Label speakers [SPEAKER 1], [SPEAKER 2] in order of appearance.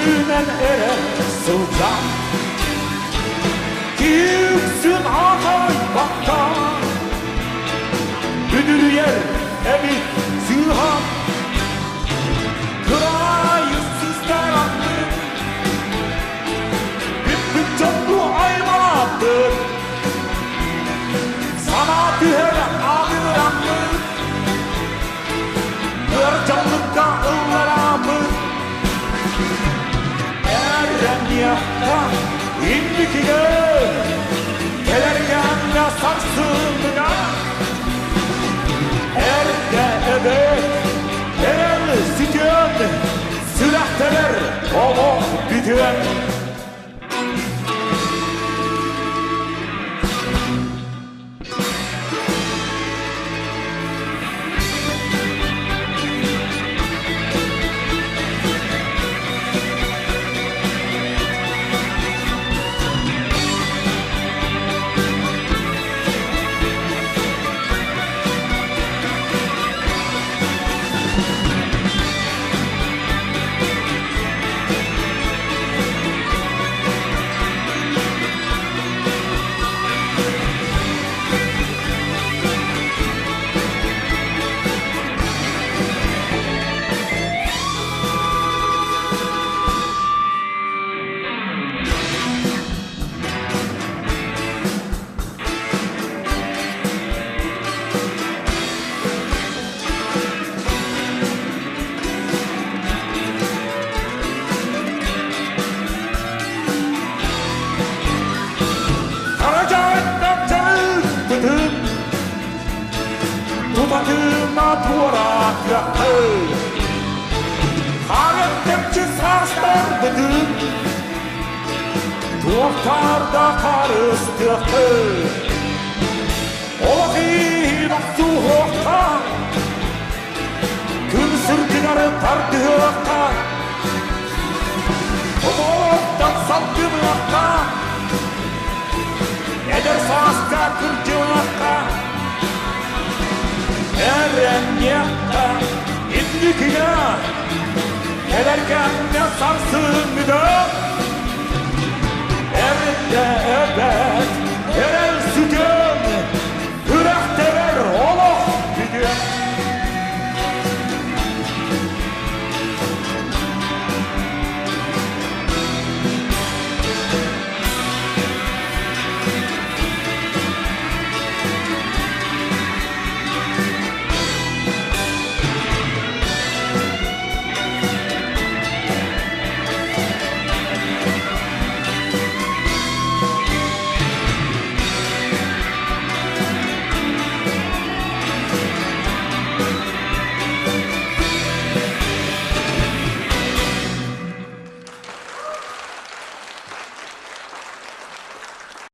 [SPEAKER 1] Yüzünden ere sılcan Yüksün ağay baktan Büdür yer evi zülhan Kırayı sizler attı Bir canlı aymadır Sana düher ağıranlı Kır canlıkta ıllarımı Yakta indikine Gelerken sarsılına Erde ebe Erel sütyen Sülahteler Olo bütüyen Tumatıma tuvarak yakı Harettemçi sarslardıdım Tuğtarda karıstıkı Olahi naksu hoğta Gün sırtınarı tardıhıqta Oğuldan salgınlıqta Eder sağızda kırcınlıqta Eren yakta indikine Gelerken ne sarsın müdür